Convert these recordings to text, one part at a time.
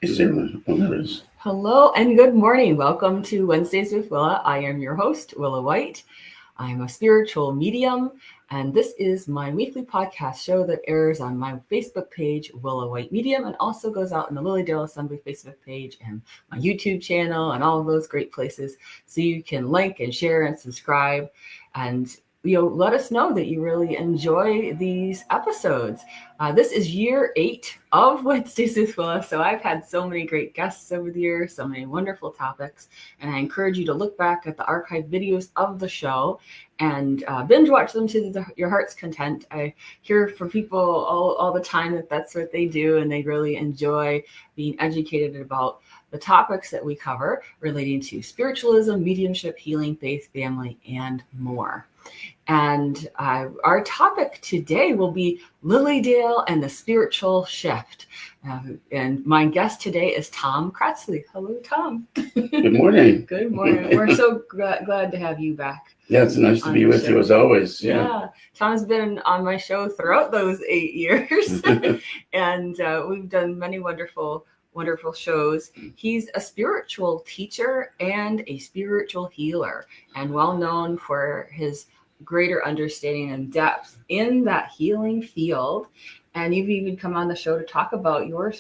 Is there one? Oh, there is. Hello and good morning. Welcome to Wednesdays with Willa. I am your host, Willa White. I'm a spiritual medium, and this is my weekly podcast show that airs on my Facebook page, Willa White Medium, and also goes out in the Lilydale Assembly Facebook page and my YouTube channel and all of those great places. So you can like and share and subscribe and let us know that you really enjoy these episodes. This is year 8 of Wednesdays with Willa, so I've had so many great guests over the years, so many wonderful topics, and I encourage you to look back at the archived videos of the show and binge watch them to your heart's content. I hear from people all the time that that's what they do, and they really enjoy being educated about the topics that we cover relating to spiritualism, mediumship, healing, faith, family, and more. And our topic today will be Lilydale and the spiritual shift. And my guest today is Tom Cratsley. Hello, Tom. Good morning. Good morning. We're so glad to have you back. Yeah, it's nice to be with you as always. Yeah. Tom's been on my show throughout those 8 years. And we've done many wonderful shows. He's a spiritual teacher and a spiritual healer, and well known for his greater understanding and depth in that healing field. And you've even come on the show to talk about your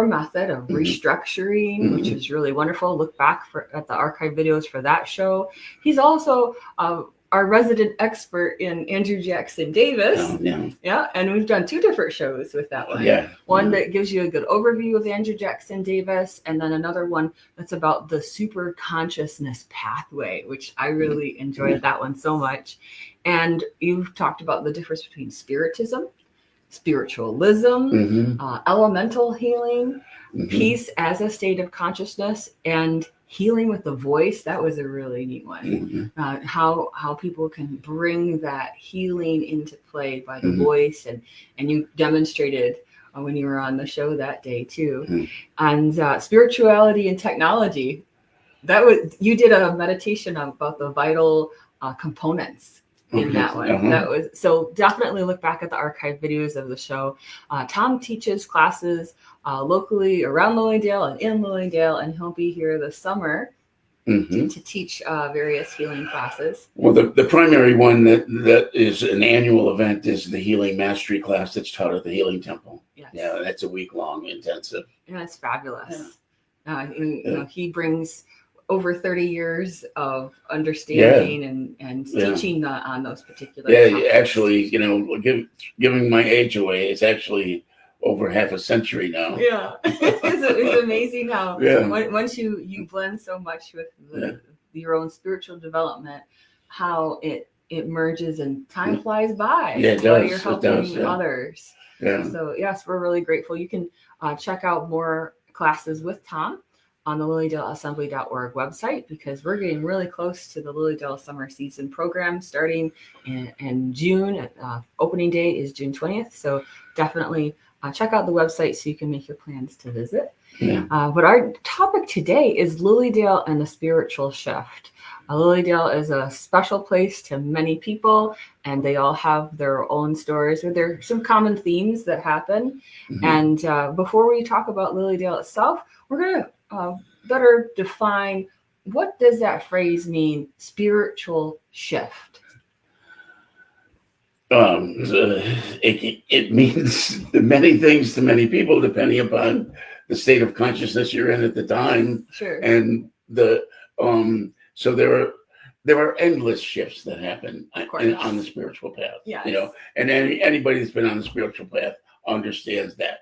method of restructuring, which is really wonderful. Look back at the archive videos for that show. He's also our resident expert in Andrew Jackson Davis. Yeah, and we've done 2 different shows with that one. One that gives you a good overview of Andrew Jackson Davis, and then another one that's about the super consciousness pathway, which I really enjoyed that one so much. And you've talked about the difference between spiritism, spiritualism, elemental healing, peace as a state of consciousness, and healing with the voice. That was a really neat one. How people can bring that healing into play by the voice, and you demonstrated when you were on the show that day too. And spirituality and technology. You did a meditation about the vital components in that one. That was so. Definitely look back at the archive videos of the show. Tom teaches classes locally around Lilydale and in Lilydale, and he'll be here this summer to teach various healing classes. Well, the primary one that is an annual event is the Healing Mastery class that's taught at the Healing Temple. Yes. Yeah, that's a week-long intensive. Yeah, it's fabulous. He brings over 30 years of understanding and teaching on those particular topics. Actually, giving my age away, it's actually over half a century now. It's amazing how once you blend so much with your own spiritual development, how it merges and time flies by while you're helping others. So yes, we're really grateful. You can check out more classes with Tom on the LilydaleAssembly.org website, because we're getting really close to the Lilydale Summer Season program starting in June. Opening day is June 20th. So definitely check out the website so you can make your plans to visit. But our topic today is Lilydale and the spiritual shift. Lilydale is a special place to many people, and they all have their own stories. There are some common themes that happen. And before we talk about Lilydale itself, we're going to better define, what does that phrase mean, spiritual shift? It means many things to many people, depending upon the state of consciousness you're in at the time. And so there are endless shifts that happen on the spiritual path. And anybody that's been on the spiritual path understands that.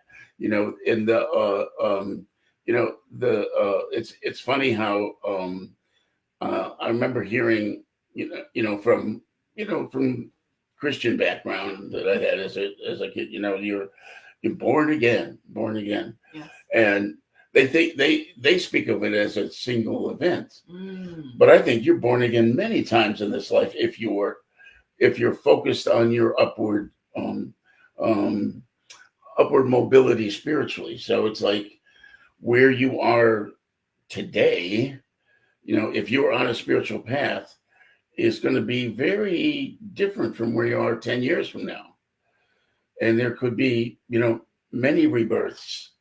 It's funny how I remember hearing from Christian background that I had as a kid, you're born again. Yes. And they speak of it as a single event. But I think you're born again many times in this life if you're focused on your upward mobility spiritually. So it's like where you are today, if you're on a spiritual path, is going to be very different from where you are 10 years from now. And there could be, many rebirths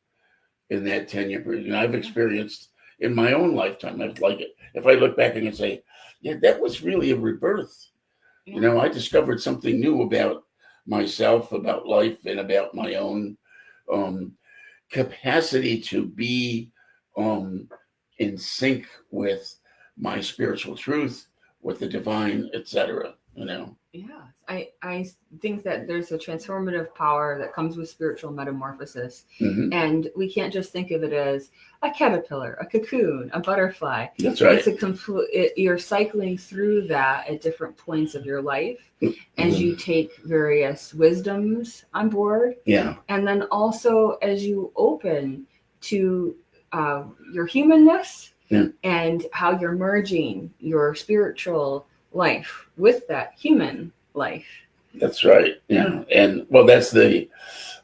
in that 10-year period. And I've experienced in my own lifetime. I'd like it. If I look back and can say, yeah, that was really a rebirth. Yeah. I discovered something new about myself, about life, and about my own capacity to be in sync with my spiritual truth, with the divine, etc. Yeah, I think that there's a transformative power that comes with spiritual metamorphosis, and we can't just think of it as a caterpillar, a cocoon, a butterfly. That's right. It's a complete. You're cycling through that at different points of your life as you take various wisdoms on board. Yeah, and then also as you open to your humanness and how you're merging your spiritual life with that human life. That's right. Yeah. And well, that's the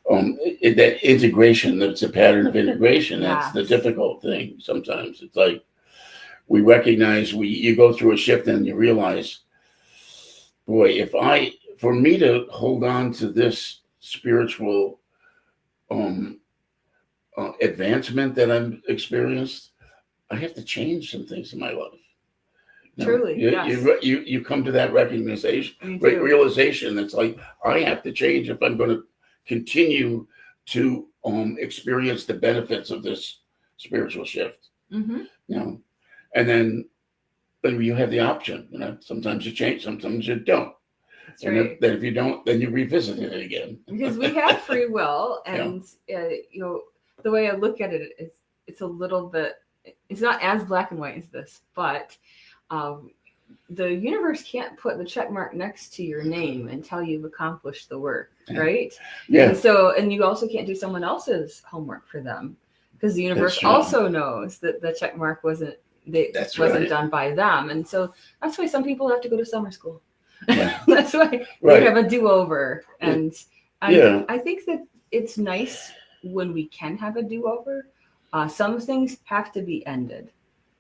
that integration. That's a pattern of integration. That's the difficult thing. Sometimes it's like we recognize you go through a shift and you realize, boy, for me to hold on to this spiritual advancement that I've experienced, I have to change some things in my life. Truly, you come to that realization that's like, I have to change if I'm going to continue to experience the benefits of this spiritual shift. And then you have the option. Sometimes you change, sometimes you don't. That's right. Then if you don't, then you revisit it again. Because we have free will, and the way I look at it is, it's a little bit. It's not as black and white as this, but the universe can't put the check mark next to your name until you've accomplished the work, right? Yeah. And you also can't do someone else's homework for them, because the universe also knows that the check mark wasn't done by them, and so that's why some people have to go to summer school. Yeah. That's why they have a do-over, and I think that it's nice when we can have a do-over. Some things have to be ended,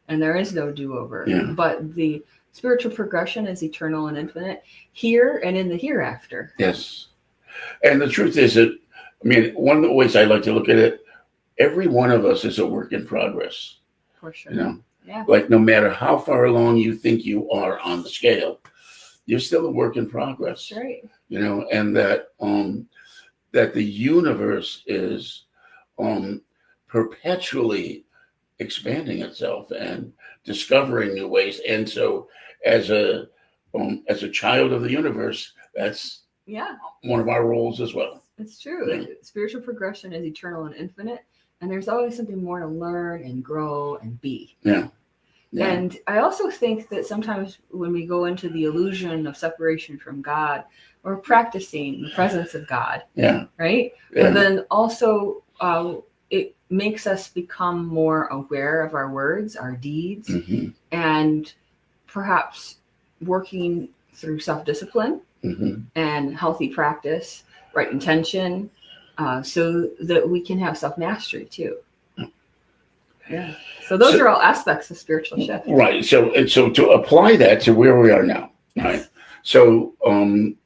and there is no do-over. Yeah. But the spiritual progression is eternal and infinite here and in the hereafter. Yes. And the truth is that, one of the ways I like to look at it, every one of us is a work in progress. For sure. Yeah. Like no matter how far along you think you are on the scale, you're still a work in progress. That's right. And that the universe is perpetually expanding itself and discovering new ways. And so as a child of the universe, that's one of our roles as well. It's true. Yeah. Spiritual progression is eternal and infinite, and there's always something more to learn and grow and be. Yeah. And I also think that sometimes when we go into the illusion of separation from God, we're practicing the presence of God. Yeah. Right? Yeah. But then also it makes us become more aware of our words, our deeds, and perhaps working through self-discipline and healthy practice, right intention, so that we can have self-mastery too. Yeah. So those are all aspects of spiritual shift. Right. So to apply that to where we are now, right? So I'm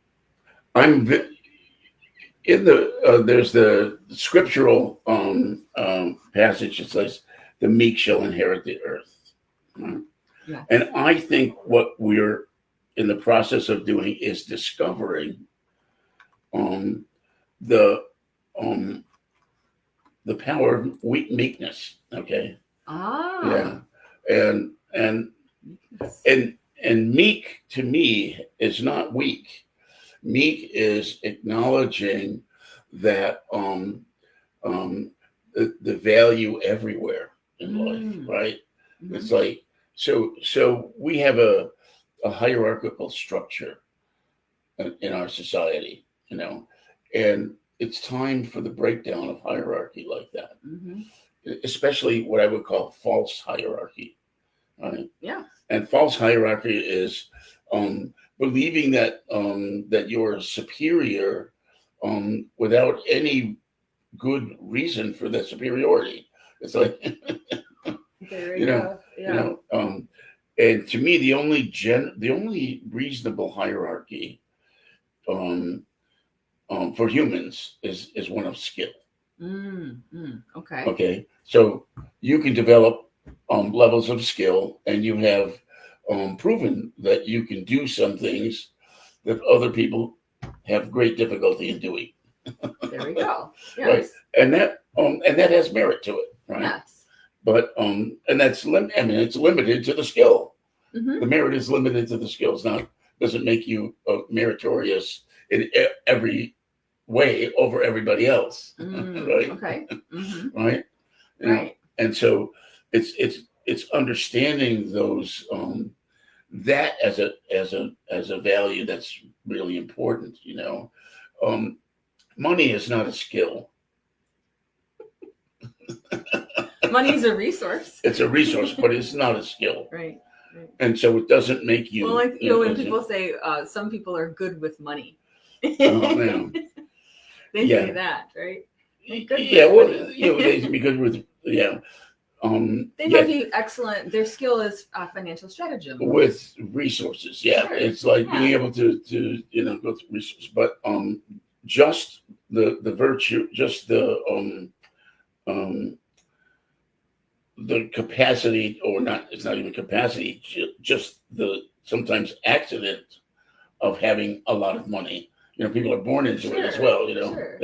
in there's the scriptural passage that says the meek shall inherit the earth. Right? Yeah. And I think what we're in the process of doing is discovering the power of meekness. Okay. Yeah. And meek to me is not weak. Meek is acknowledging that the value everywhere in life, right? It's like so we have a hierarchical structure in our society, and it's time for the breakdown of hierarchy like that. Especially what I would call false hierarchy, right? Yeah. And false hierarchy is believing that that you're superior without any good reason for that superiority. It's like there you go. Yeah. And to me, the only reasonable hierarchy for humans is one of skill. Okay. Okay. So you can develop levels of skill, and you have proven that you can do some things that other people have great difficulty in doing. There we go. Yes. Right. And that has merit to it, right? Yes. But and that's it's limited to the skill. Mm-hmm. The merit is limited to the skills. Now, doesn't make you meritorious in every way over everybody else, right? Okay. Mm-hmm. Right. Right. And so it's understanding those that as a value that's really important. Money is not a skill. Money is a resource. It's a resource, but it's not a skill. Right. And so it doesn't make you. Well, like when people say some people are good with money. Yeah. They say that, right? They can be good with they might be excellent. Their skill is financial stratagem with resources. Yeah, sure. It's like being able to go through resources, but just the virtue, just the capacity, or not. It's not even capacity. Just the sometimes accident of having a lot of money. People are born into it as well. Sure.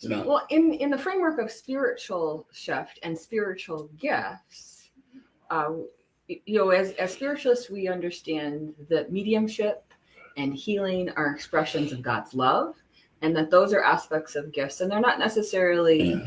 Well, in the framework of spiritual shift and spiritual gifts, as spiritualists, we understand that mediumship and healing are expressions of God's love, and that those are aspects of gifts, and they're not necessarily,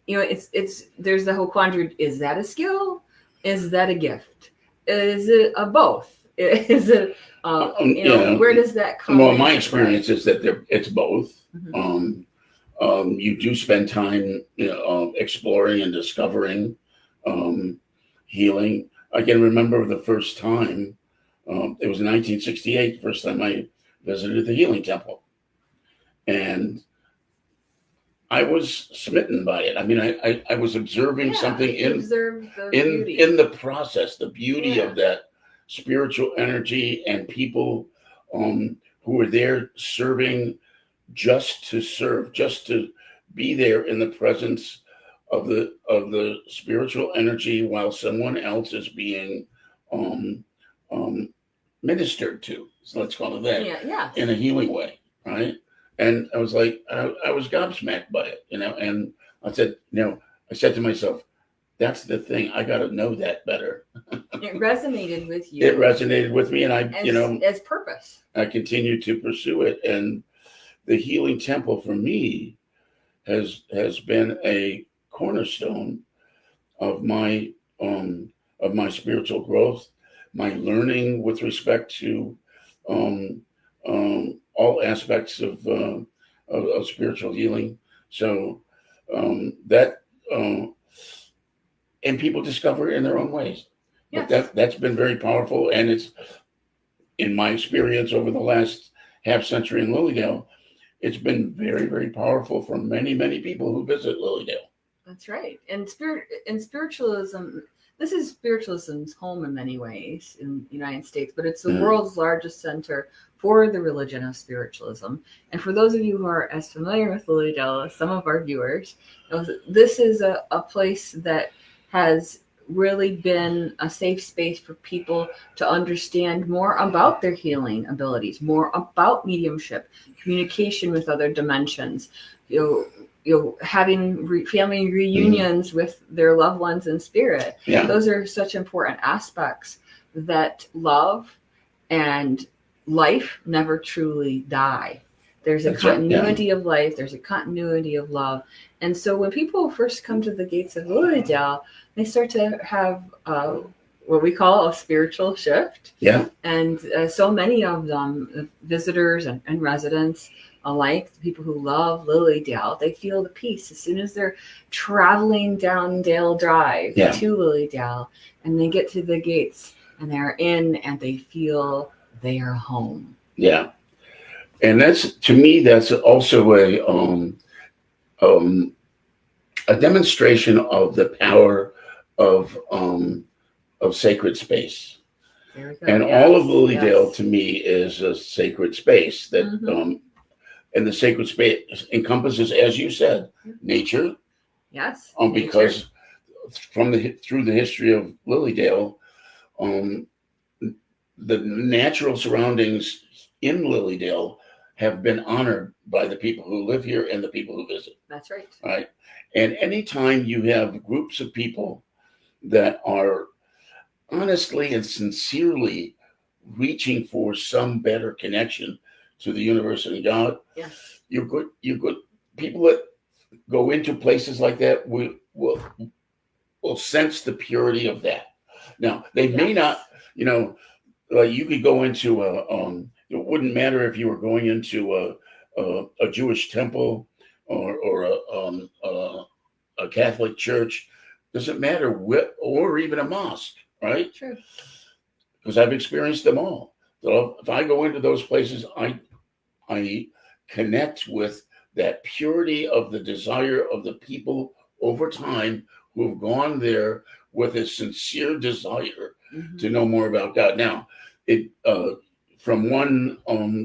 it's there's the whole quandary: is that a skill? Is that a gift? Is it a both? Is it where does that come? Well, my experience is that it's both. Mm-hmm. You do spend time, exploring and discovering, healing. I can remember the first time. It was in 1968. The first time I visited the Healing Temple, and I was smitten by it. I mean, I was observing something in the process, the beauty of that spiritual energy, and people who were there serving just to serve, just to be there in the presence of the spiritual energy while someone else is being ministered to. So let's call it that. In a healing way, right? And I was like, I was gobsmacked by it, and I said, I said to myself, that's the thing. I got to know that better. It resonated with you. It resonated with me, and as purpose. I continue to pursue it. And the Healing Temple for me has been a cornerstone of my spiritual growth, my learning with respect to all aspects of spiritual healing. So and people discover it in their own ways. Yes. But that's been very powerful, and it's, in my experience over the last half century in Lilydale, it's been very, very powerful for many, many people who visit Lilydale. That's right. And spiritualism, this is spiritualism's home in many ways in the United States, but it's the world's largest center for the religion of spiritualism. And for those of you who are as familiar with Lilydale as some of our viewers, this is a place that has really been a safe space for people to understand more about their healing abilities, more about mediumship, communication with other dimensions, having family reunions with their loved ones in spirit. Yeah. Those are such important aspects that love and life never truly die. There's a continuity of life. There's a continuity of love. And so when people first come to the gates of Lilydale, they start to have what we call a spiritual shift. Yeah. And so many of them, visitors and residents alike, the people who love Lilydale, they feel the peace as soon as they're traveling down Dale Drive to Lilydale, and they get to the gates and they're in and they feel they are home. Yeah. And that's, to me, that's also a demonstration of the power of sacred space. And all of Lilydale to me is a sacred space that And the sacred space encompasses, as you said, nature. Yes. Because through the history of Lilydale, the natural surroundings in Lilydale have been honored by the people who live here and the people who visit. That's right. Right. And anytime you have groups of people that are honestly and sincerely reaching for some better connection to the universe and God, you're good. People that go into places like that will sense the purity of that. Now, they may not, you could go into it wouldn't matter if you were going into a Jewish temple or a Catholic church. Doesn't matter or even a mosque, right? True. Because I've experienced them all. So if I go into those places, I connect with that purity of the desire of the people over time who have gone there with a sincere desire to know more about God. Now, from one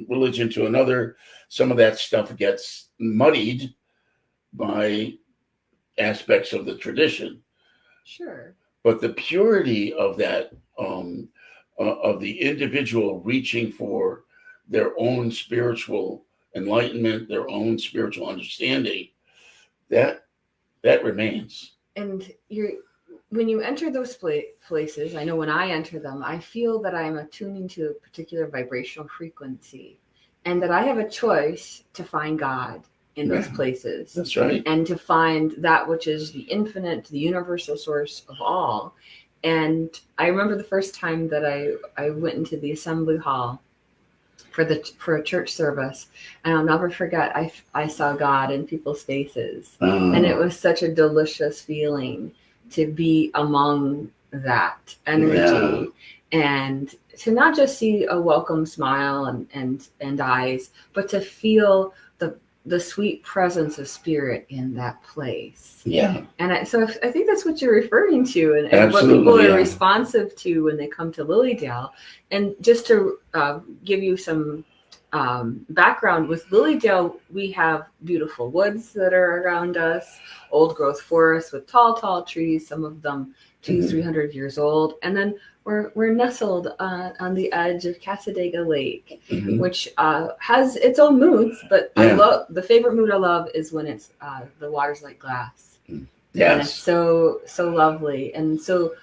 religion to another, some of that stuff gets muddied by aspects of the tradition. Sure. But the purity of that, of the individual reaching for their own spiritual enlightenment, their own spiritual understanding, that remains. And when you enter those places, I know when I enter them, I feel that I'm attuning to a particular vibrational frequency, and that I have a choice to find God in those places. That's right. And to find that which is the infinite, the universal source of all. And I remember the first time that I went into the assembly hall for a church service, and I'll never forget, I saw God in people's faces. And it was such a delicious feeling to be among that energy, and to not just see a welcome smile and eyes, but to feel the sweet presence of spirit in that place. Yeah. And so I think that's what you're referring to, and what people are responsive to when they come to Lilydale. And just to give you some background, with Lilydale, we have beautiful woods that are around us, old growth forests with tall trees, some of them 200-300 years old. And then we're nestled on the edge of Cassadaga Lake, which has its own moods, but I love, the favorite mood I love is when it's the water's like glass. Yes. And it's so lovely. And so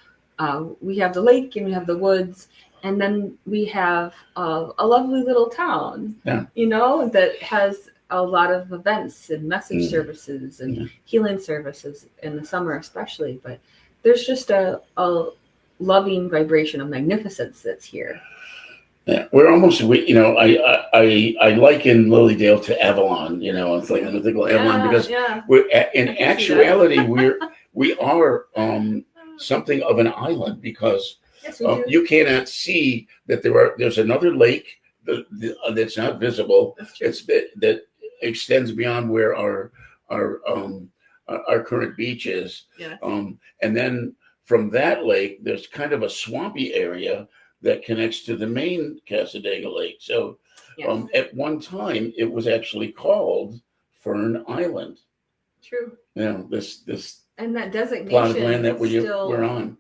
we have the lake and we have the woods, and then we have a lovely little town, that has a lot of events and message services and healing services in the summer especially. But there's just a loving vibration of magnificence that's here. Yeah, we're almost, I liken Lilydale to Avalon, it's like a mythical Avalon, because we're in actuality, we are something of an island, because you cannot see that there's another lake that's not visible. That extends beyond where our current beach is. And then from that lake, there's kind of a swampy area that connects to the main Cassadaga Lake. So at one time, it was actually called Fern Island. True. This and that designation plot of land that we're on.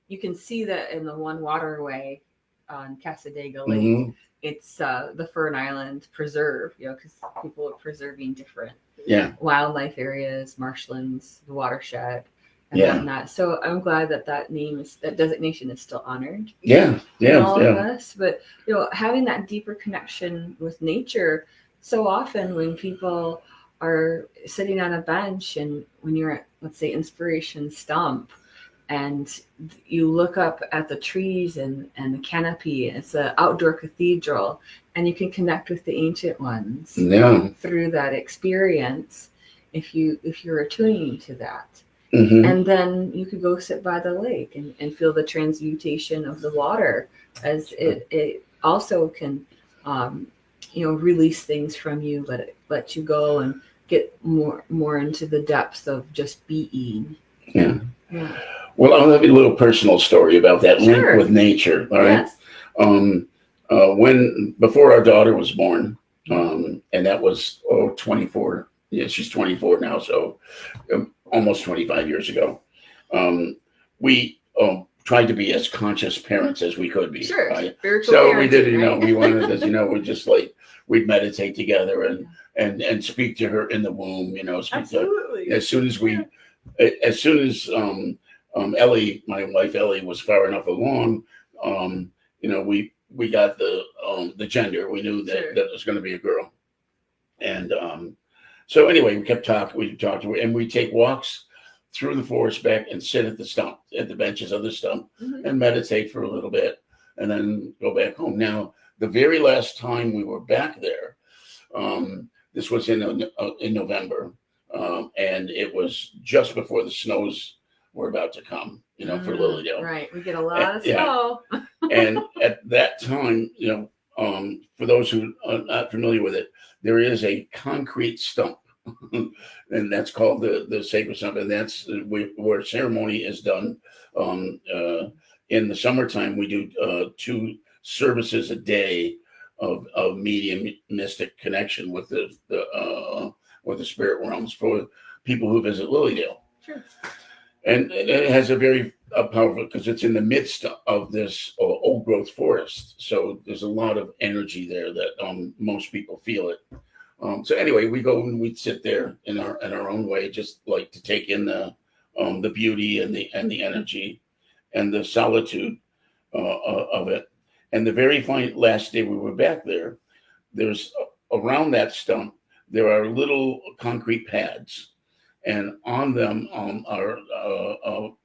You can see that in the one waterway on Cassadaga Lake. It's the Fern Island Preserve, because people are preserving different wildlife areas, marshlands, the watershed, and whatnot. So I'm glad that designation is still honored. All of us. But having that deeper connection with nature. So often when people are sitting on a bench, and when you're at, let's say, Inspiration Stump, and you look up at the trees and the canopy, it's an outdoor cathedral, and you can connect with the ancient ones through that experience if you're attuning to that. And then you could go sit by the lake and feel the transmutation of the water, as it also can release things from you, let you go and get more into the depths of just being. Well, I'll have a little personal story about that link with nature. All right. Before our daughter was born, And that was 24. Yeah, she's 24 now, so almost 25 years ago. We tried to be as conscious parents as we could be. Sure. Right? So we did, right? We wanted to, we just we'd meditate together and speak to her in the womb, Absolutely. As soon as Ellie, my wife Ellie, was far enough along, we got the gender. We knew that it was going to be a girl, and so anyway, we kept talking. We talked to her, and we take walks through the forest back and sit at the benches of the stump, and meditate for a little bit, and then go back home. Now, the very last time we were back there, this was in November, and it was just before the snows were about to come, for Lilydale. Right, we get a lot of snow. And at that time, for those who are not familiar with it, there is a concrete stump, and that's called the sacred stump, and that's where ceremony is done. In the summertime, we do 2 services a day of mediumistic connection with the spirit realms for people who visit Lilydale. Sure. And it has a very powerful, because it's in the midst of this old growth forest. So there's a lot of energy there that most people feel it. So anyway, we go and we sit there in our own way, just like to take in the beauty and the energy and the solitude of it. And the very last day we were back there, there's around that stump, there are little concrete pads. And on them are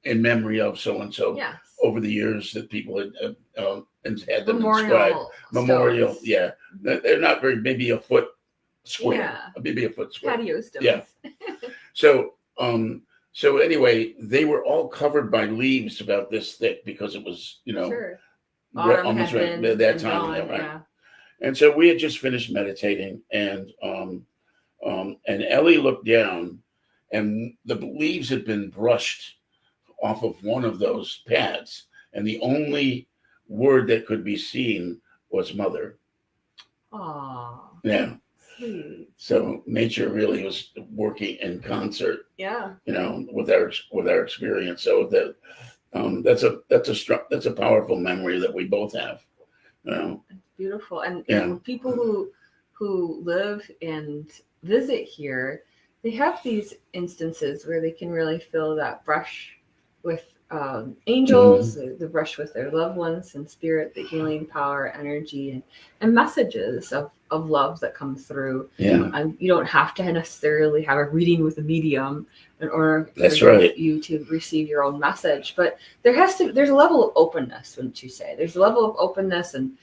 in memory of so-and-so. Yes. Over the years that people had them inscribed. Memorial, yeah. They're not very, maybe a foot square. Yeah. Maybe a foot square. Patio stones. Yeah. So anyway, they were all covered by leaves about this thick, because it was, Sure. almost right at that time. Right. Yeah. And so we had just finished meditating, and Ellie looked down, and the leaves had been brushed off of one of those pads, and the only word that could be seen was mother. Aww. Yeah. Sweet. So nature really was working in concert. Yeah. With our experience. So that's a powerful memory that we both have. It's beautiful, and people who live and visit here, they have these instances where they can really feel that brush with angels, the brush with their loved ones and spirit, the healing power, energy, and messages of love that come through. Yeah. You don't have to necessarily have a reading with a medium in order for you to receive your own message. But there's a level of openness, wouldn't you say? There's a level of openness, and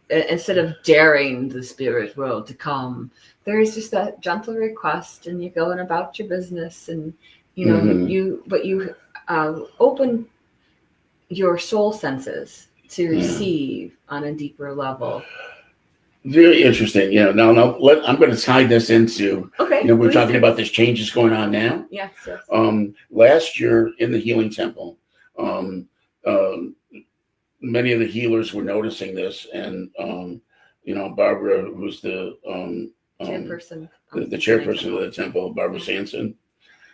instead of daring the spirit world to come, there is just that gentle request, and you go and about your business, and you open your soul senses to receive on a deeper level. Very interesting. Now I'm going to tie this into. Okay. We're talking about this changes going on now. Yes. Last year in the Healing Temple, many of the healers were noticing this, and Barbara, who's the chairperson, the chairperson of the temple, Barbara Sanson,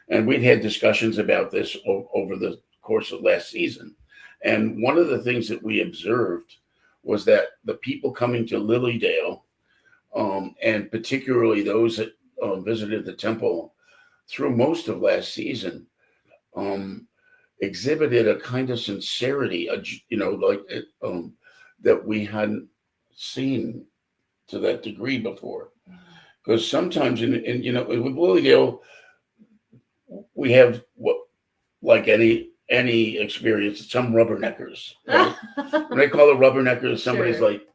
and we'd had discussions about this over the course of last season. And one of the things that we observed was that the people coming to Lilydale, and particularly those that visited the temple through most of last season, exhibited a kind of sincerity, that we hadn't seen to that degree before. Because sometimes with Lilydale, we have like any experience, some rubberneckers. Right? When I call it rubberneckers, somebody's Sure. like,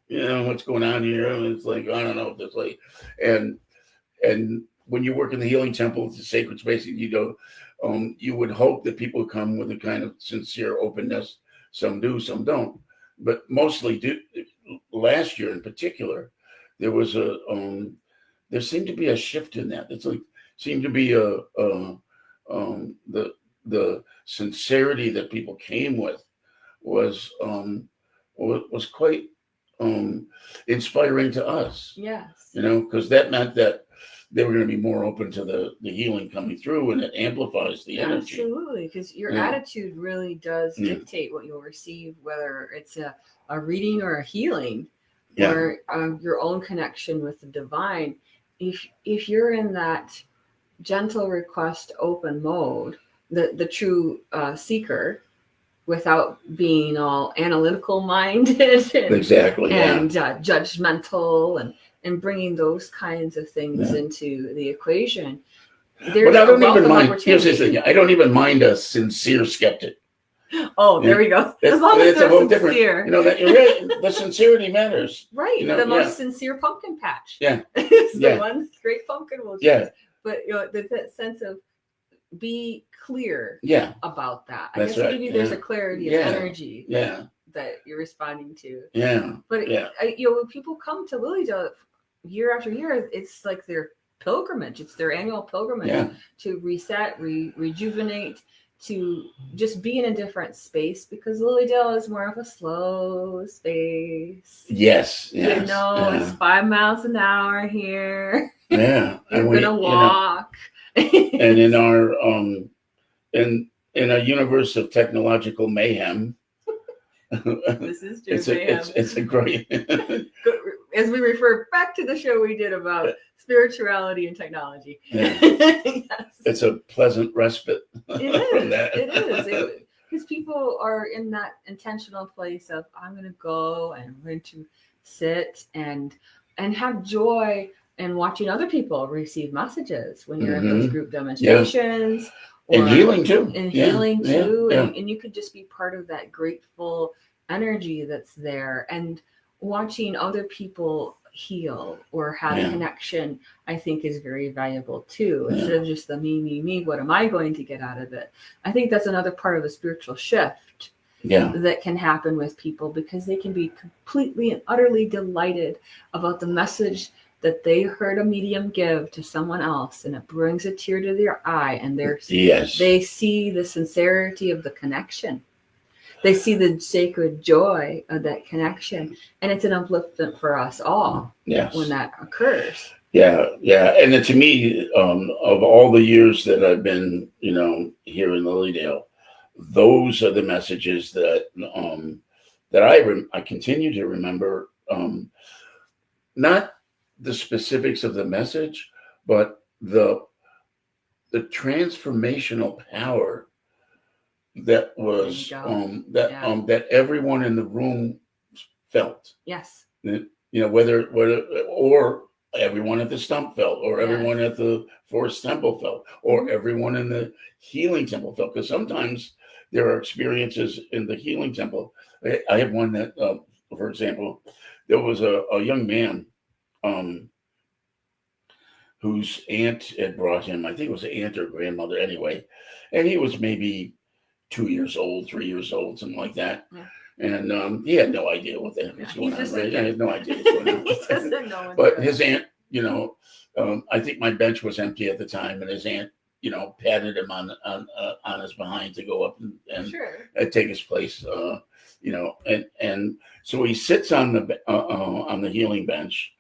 what's going on here? And it's like, I don't know. It's like, and when you work in the Healing Temple, it's a sacred space. You would hope that people come with a kind of sincere openness. Some do, some don't. But mostly do. Last year in particular, there was there seemed to be a shift in that. It's like seemed to be the sincerity that people came with was quite inspiring to us. Yes. Because that meant that they were going to be more open to the healing coming through, and it amplifies the energy. Absolutely, because your attitude really does dictate what you'll receive, whether it's a reading or a healing, or your own connection with the divine. If you're in that gentle request open mode, the true seeker, without being all analytical minded and judgmental and bringing those kinds of things into the equation. But I don't even mind. Here's the thing: I don't even mind a sincere skeptic. Oh, there we go. As long as they're sincere. The sincerity matters. Right. The most sincere pumpkin patch. Yeah. It's the one great pumpkin will choose. Yeah. But that sense of be clear about that. I guess maybe there's a clarity of energy that you're responding to. Yeah. But when people come to Lilydale year after year, it's like their pilgrimage. It's their annual pilgrimage to reset, rejuvenate, to just be in a different space, because Lilydale is more of a slow space. Yes. It's 5 miles an hour here. Yeah. You're gonna walk. And in our in a universe of technological mayhem, this is true. It's a great. As we refer back to the show we did about spirituality and technology. Yeah. It's a pleasant respite. From that. It is. Because people are in that intentional place of, I'm going to go and I'm going to sit and have joy in watching other people receive messages when you're in those group demonstrations. And healing too. And you could just be part of that grateful energy that's there. And watching other people heal or have a connection, I think, is very valuable too. Instead of just the me, what am I going to get out of it? I think that's another part of the spiritual shift that can happen with people, because they can be completely and utterly delighted about the message that they heard a medium give to someone else, and it brings a tear to their eye, and they see the sincerity of the connection. They see the sacred joy of that connection, and it's an upliftment for us all when that occurs. Yeah. And to me, of all the years that I've been, here in Lilydale, those are the messages that I continue to remember. Not the specifics of the message, but the transformational power that was that everyone in the room felt. Yes. Whether or everyone at the stump felt, or everyone at the Forest Temple felt, or everyone in the Healing Temple felt. Because sometimes there are experiences in the Healing Temple. I have one that, for example, there was a young man whose aunt had brought him. I think it was an aunt or grandmother anyway. And he was maybe 2 years old, 3 years old, something like that. Yeah. And he had no idea what the heck was going on. Right? I had no idea what was going on. He doesn't know. But his aunt, I think my bench was empty at the time, and his aunt, patted him on his behind to go up and take his place. And so he sits on the healing bench,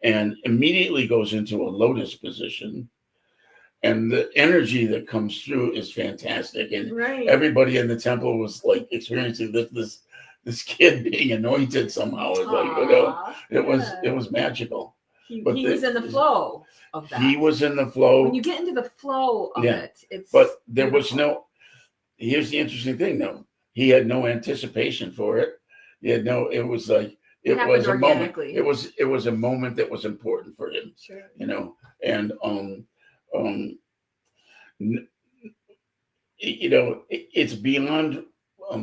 and immediately goes into a lotus position. And the energy that comes through is fantastic. And everybody in the temple was like experiencing this kid being anointed somehow. It was magical. He was in the flow of that. He was in the flow. When you get into the flow of it, it's but there beautiful. Here's the interesting thing though. He had no anticipation for it. It was like it was a moment. It was a moment that was important for him. Sure. And it's beyond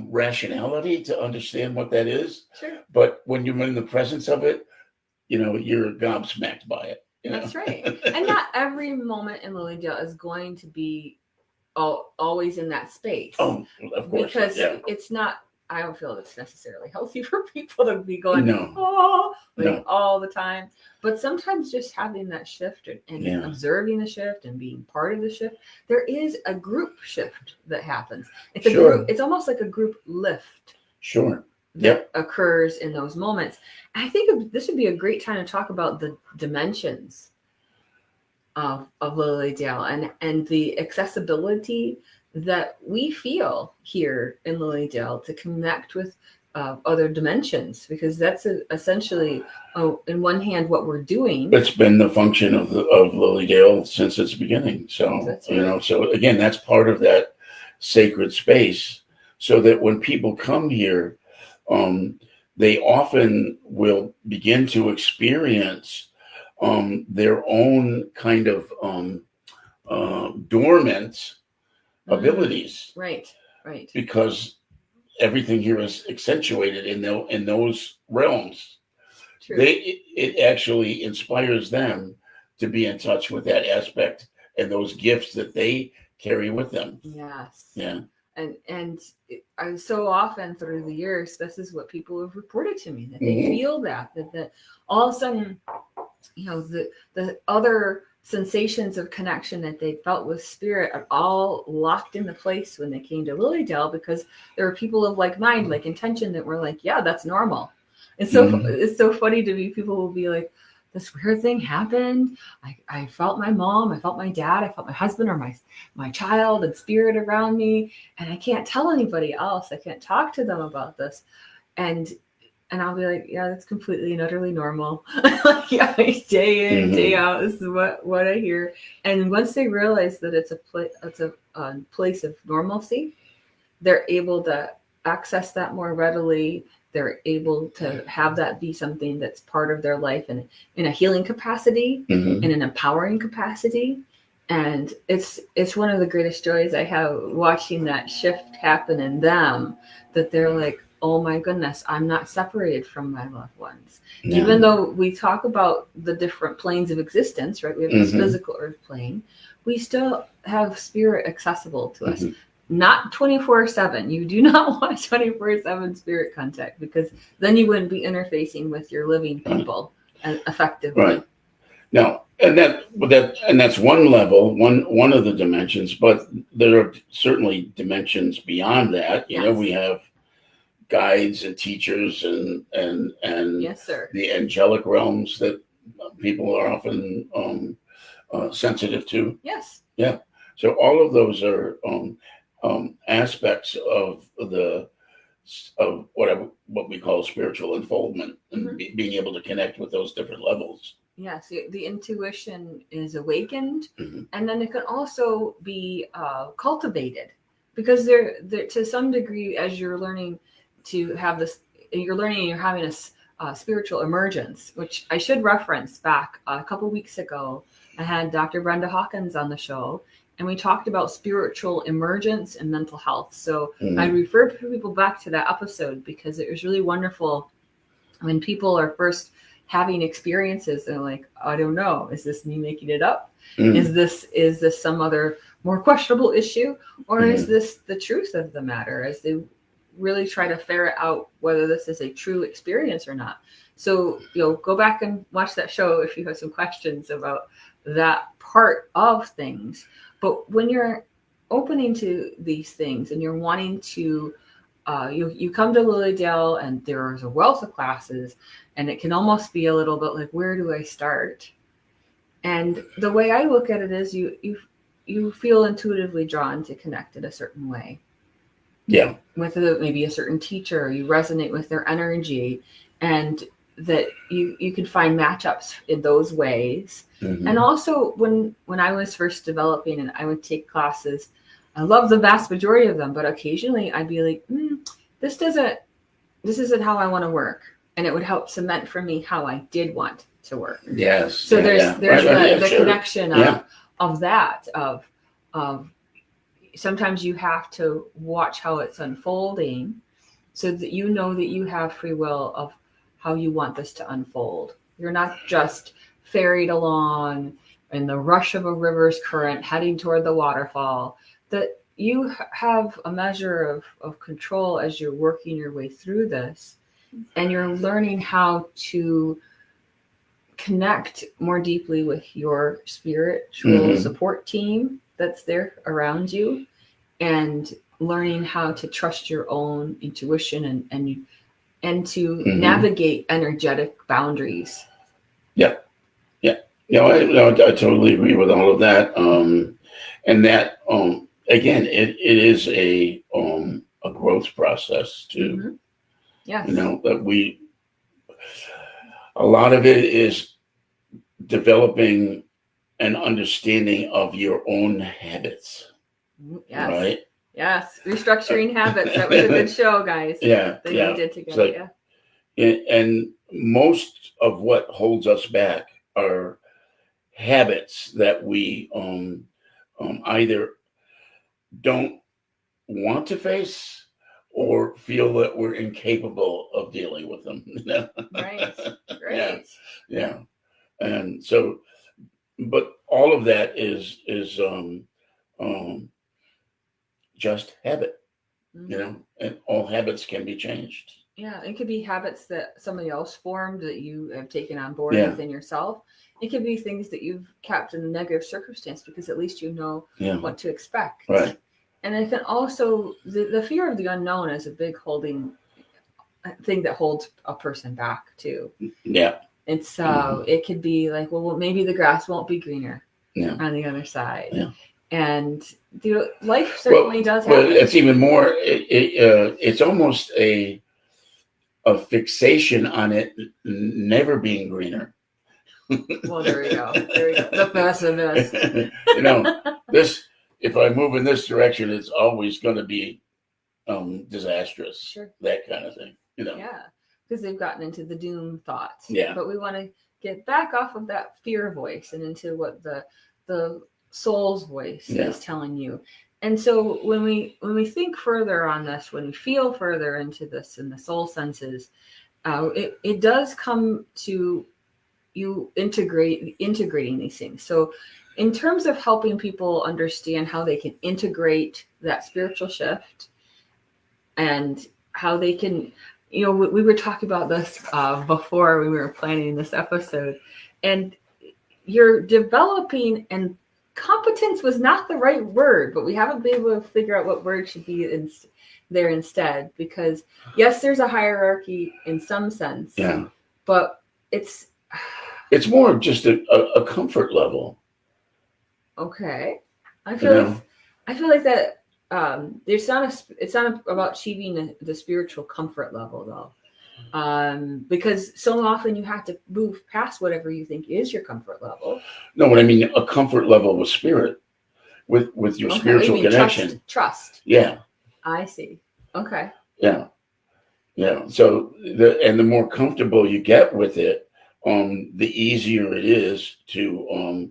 rationality to understand what that is. Sure. But when you're in the presence of it, you're gobsmacked by it. That's right. And not every moment in Lilydale is going to be always in that space. Oh, of course. Because it's not. I don't feel it's necessarily healthy for people to be going all the time. But sometimes just having that shift and observing the shift and being part of the shift, there is a group shift that happens. It's a group. It's almost like a group lift. Sure. Yep. occurs in those moments. I think this would be a great time to talk about the dimensions of Lily Dale and the accessibility that we feel here in Lily Dale to connect with other dimensions, because that's essentially, in one hand, what we're doing. It's been the function of Lily Dale since its beginning. So, That's right. So again, that's part of that sacred space, so that when people come here, they often will begin to experience their own kind of dormant abilities. Right. Because everything here is accentuated in those realms. True. It actually inspires them to be in touch with that aspect and those gifts that they carry with them. Yes. Yeah. And I so often through the years, this is what people have reported to me, that they feel that all of a sudden, the other sensations of connection that they felt with spirit are all locked into place when they came to Lily Dale, because there were people of like mind, like intention, that were like, yeah, that's normal. And so it's so funny to me. People will be like, this weird thing happened. I felt my mom, I felt my dad, I felt my husband or my child and spirit around me, and I can't tell anybody else. I can't talk to them about this. And I'll be like, yeah, that's completely and utterly normal. Yeah, day in, day out, this is what I hear. And once they realize that it's a place of normalcy, they're able to access that more readily. They're able to have that be something that's part of their life in a healing capacity, in an empowering capacity. And it's one of the greatest joys I have, watching that shift happen in them, that they're like, oh my goodness, I'm not separated from my loved ones. No. Even though we talk about the different planes of existence, right? We have this physical earth plane. We still have spirit accessible to us. Not 24/7. You do not want 24/7 spirit contact, because then you wouldn't be interfacing with your living people effectively. Right. No, and that's one level, one of the dimensions, but there are certainly dimensions beyond that. You know, we have guides and teachers and yes, sir, the angelic realms that people are often sensitive to. Yes. Yeah. So all of those are aspects of what we call spiritual unfoldment, and being able to connect with those different levels. Yes, the intuition is awakened, and then it can also be cultivated, because there to some degree, as you're learning to have this, you're having a spiritual emergence, which I should reference back a couple weeks ago. I had Dr. Brenda Hawkins on the show, and we talked about spiritual emergence and mental health. So I refer people back to that episode, because it was really wonderful when people are first having experiences and like, I don't know, is this me making it up? Is this some other more questionable issue? Or is this the truth of the matter, as they really try to ferret out whether this is a true experience or not? So, go back and watch that show if you have some questions about that part of things. But when you're opening to these things and you're wanting to, you come to Lily Dale, and there's a wealth of classes, and it can almost be a little bit like, where do I start? And the way I look at it is you feel intuitively drawn to connect in a certain way. Yeah. With maybe a certain teacher, you resonate with their energy, and that you can find matchups in those ways. And also when I was first developing and I would take classes, I love the vast majority of them, but occasionally I'd be like, this isn't how I want to work. And it would help cement for me how I did want to work. Yes. So there's the connection of that, of sometimes you have to watch how it's unfolding, so that you know that you have free will of how you want this to unfold. You're not just ferried along in the rush of a river's current heading toward the waterfall, that you have a measure of control as you're working your way through this, and you're learning how to connect more deeply with your spiritual support team that's there around you, and learning how to trust your own intuition and and to navigate energetic boundaries. Yeah. I totally agree with all of that. And that, again, it is a growth process too. Yes. That a lot of it is developing an understanding of your own habits. Yes. Right? Yes. Restructuring habits. That was a good show, guys. Yeah. That we did together. And most of what holds us back are habits that we either don't want to face or feel that we're incapable of dealing with them. Right. Yeah. And so, but all of that is just habit, and all habits can be changed. Yeah, it could be habits that somebody else formed that you have taken on board within yourself. It could be things that you've kept in a negative circumstance because at least you know what to expect. Right. And I think also the fear of the unknown is a big thing that holds a person back too. Yeah. And so it could be like, well, maybe the grass won't be greener on the other side. Yeah. And life certainly does happen. Well, it's even more. It's almost a fixation on it never being greener. Well, there we go. The pessimist. This. If I move in this direction, it's always going to be disastrous. Sure. That kind of thing. Yeah, because they've gotten into the doom thoughts. Yeah. But we want to get back off of that fear voice and into what the soul's voice is telling you. And so when we think further on this, when we feel further into this in the soul senses, it does come to you integrating these things. So in terms of helping people understand how they can integrate that spiritual shift and how they can, we were talking about this before we were planning this episode, and you're developing, and competence was not the right word, but we haven't been able to figure out what word should be there instead, because yes, there's a hierarchy in some sense, but it's more just a comfort level. Okay. I feel like that it's not about achieving the spiritual comfort level though. Because so often you have to move past whatever you think is your comfort level. No, what I mean, a comfort level with spirit, with your spiritual connection. Trust. Yeah. I see. Okay. Yeah. So the more comfortable you get with it, the easier it is to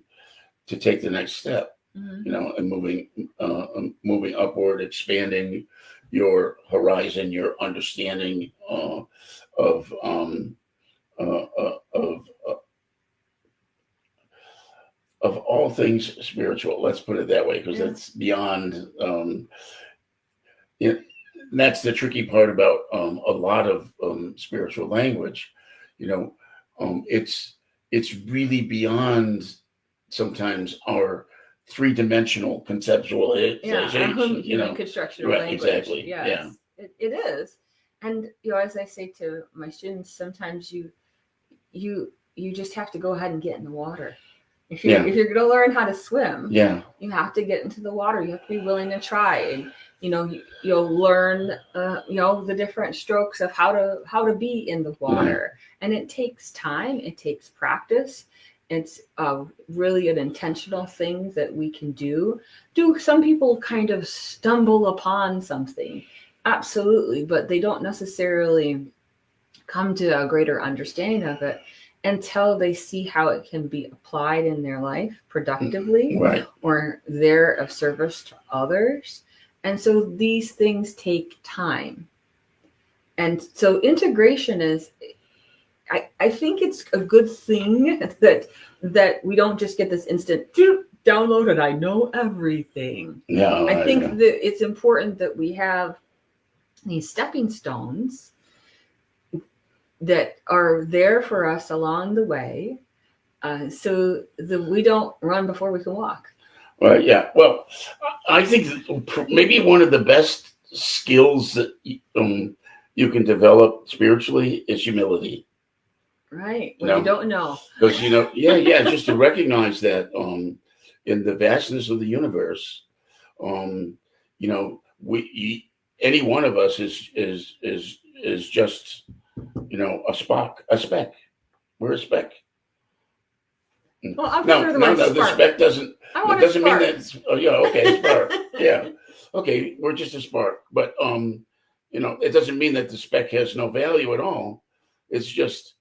take the next step. And moving upward, expanding your horizon, your understanding of all things spiritual. Let's put it that way, because it's beyond. That's the tricky part about a lot of spiritual language. It's really beyond sometimes our three-dimensional conceptualization. Human construction of right, language. Exactly. Yes, yeah. It is. And as I say to my students, sometimes you just have to go ahead and get in the water. If you're going to learn how to swim, you have to get into the water. You have to be willing to try, and you'll learn the different strokes of how to be in the water. And it takes time. It takes practice. It's really an intentional thing that we can do. Do some people kind of stumble upon something? Absolutely, but they don't necessarily come to a greater understanding of it until they see how it can be applied in their life productively, or they're of service to others. And so these things take time. And so integration is, I think it's a good thing that we don't just get this instant download and I know everything. I think that it's important that we have these stepping stones that are there for us along the way, so that we don't run before we can walk. Right. Yeah. Well, I think maybe one of the best skills that you can develop spiritually is humility. Right. What you don't know. Because, just to recognize that in the vastness of the universe, any one of us is just, a speck. We're a speck. Well, I'm the speck doesn't mean that it's, spark. Yeah. Okay, we're just a spark. But it doesn't mean that the speck has no value at all. It's just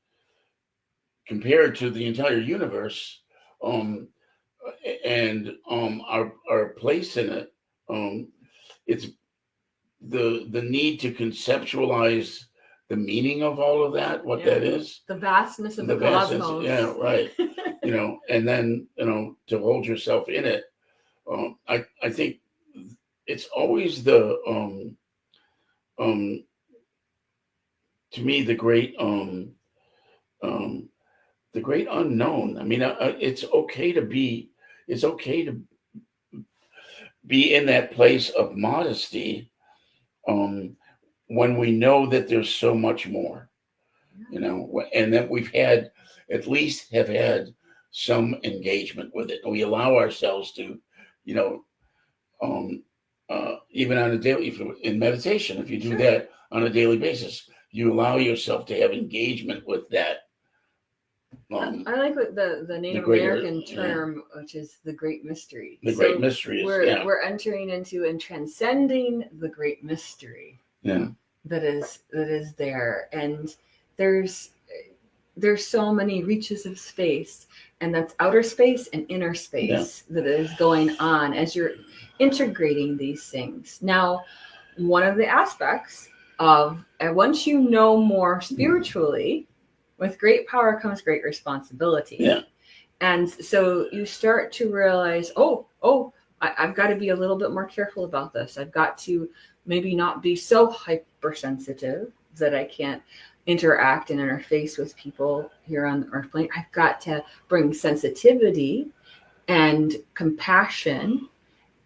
compared to the entire universe, and our place in it, it's the need to conceptualize the meaning of all of that, what that is. The vastness of the cosmos. Yeah, right. And then, to hold yourself in it. I think it's always the, to me, the great unknown. I mean, it's okay to be in that place of modesty, when we know that there's so much more, and that we've at least have had some engagement with it. And we allow ourselves to, even on a daily, in meditation, if you do that on a daily basis, you allow yourself to have engagement with that. I like what the Native American term, which is the great mystery. Great mystery is, we're entering into and transcending the great mystery. Yeah. That is there, and there's so many reaches of space, and that's outer space and inner space that is going on as you're integrating these things. Now, one of the aspects of, and once you know more spiritually, with great power comes great responsibility. Yeah. And so you start to realize, I've got to be a little bit more careful about this. I've got to maybe not be so hypersensitive that I can't interact and interface with people here on the earth plane. I've got to bring sensitivity and compassion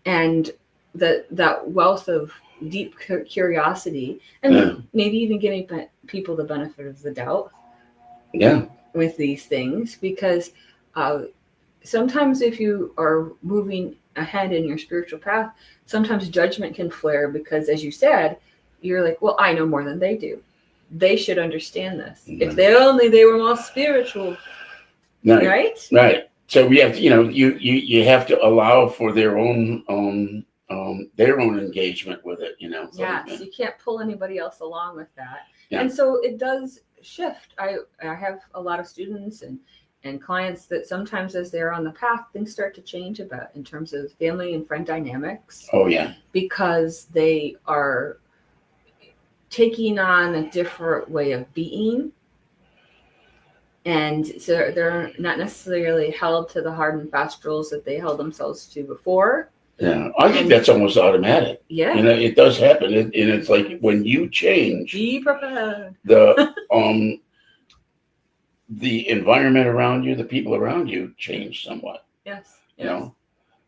and that wealth of deep curiosity, and maybe even giving people the benefit of the doubt. Yeah. With these things, because sometimes if you are moving ahead in your spiritual path, sometimes judgment can flare because, as you said, you're like, well, I know more than they do. They should understand this. Mm-hmm. If they were more spiritual, right? Right. So we have to, you have to allow for their own engagement with it, Yes, you can't pull anybody else along with that. Yeah. And so it does shift. I have a lot of students and clients that sometimes as they're on the path, things start to change a bit in terms of family and friend dynamics. Oh, yeah. Because they are taking on a different way of being. And so they're not necessarily held to the hard and fast rules that they held themselves to before. Yeah, I think that's almost automatic. Yeah. It does happen. And it's like when you change, be prepared. The environment around you, the people around you change somewhat. Yes.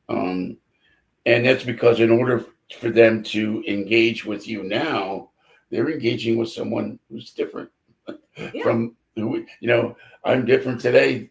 And that's because in order for them to engage with you now, they're engaging with someone who's different from who, I'm different today.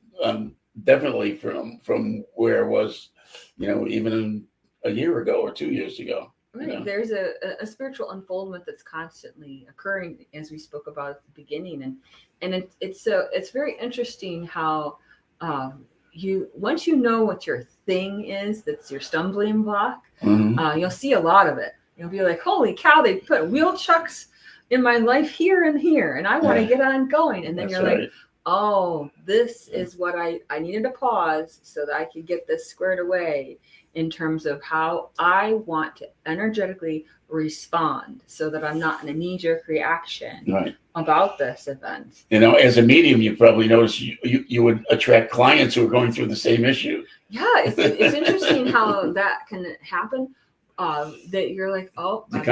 Definitely from where I was, even a year ago or 2 years ago. Right. There's a spiritual unfoldment that's constantly occurring, as we spoke about at the beginning, and it's very interesting how once you know what your thing is, that's your stumbling block, you'll see a lot of it. You'll be like, holy cow, they put wheel chucks in my life here and here, and I want to get on going. And then you're like, oh, this is what I needed to pause so that I could get this squared away in terms of how I want to energetically respond so that I'm not in a knee-jerk reaction about this event. As a medium, you probably notice you would attract clients who are going through the same issue. Yeah, it's interesting how that can happen. That you're like, oh, I've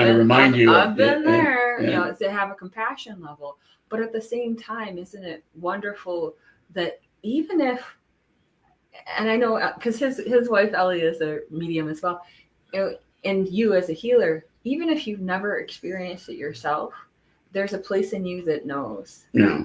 been there, to have a compassion level. But at the same time, isn't it wonderful that even if, and I know because his wife Ellie is a medium as well, and you as a healer, even if you've never experienced it yourself, there's a place in you that knows. Yeah.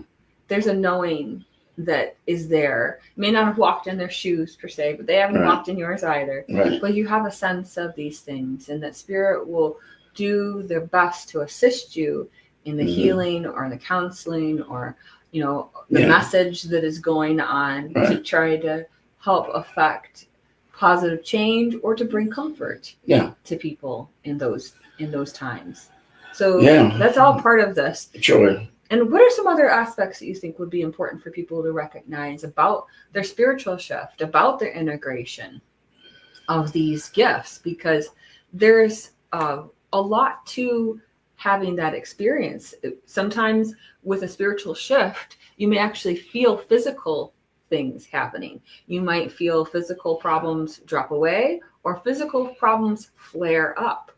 There's a knowing that is there. May not have walked in their shoes per se, but they haven't walked in yours either. Right. But you have a sense of these things, and that spirit will do their best to assist you in the healing or the counseling or, the message that is going on to try to help affect positive change or to bring comfort to people in those times. So that's all part of this. Sure. And what are some other aspects that you think would be important for people to recognize about their spiritual shift, about their integration of these gifts? Because there's a lot to having that experience. Sometimes with a spiritual shift, you may actually feel physical things happening. You might feel physical problems drop away or physical problems flare up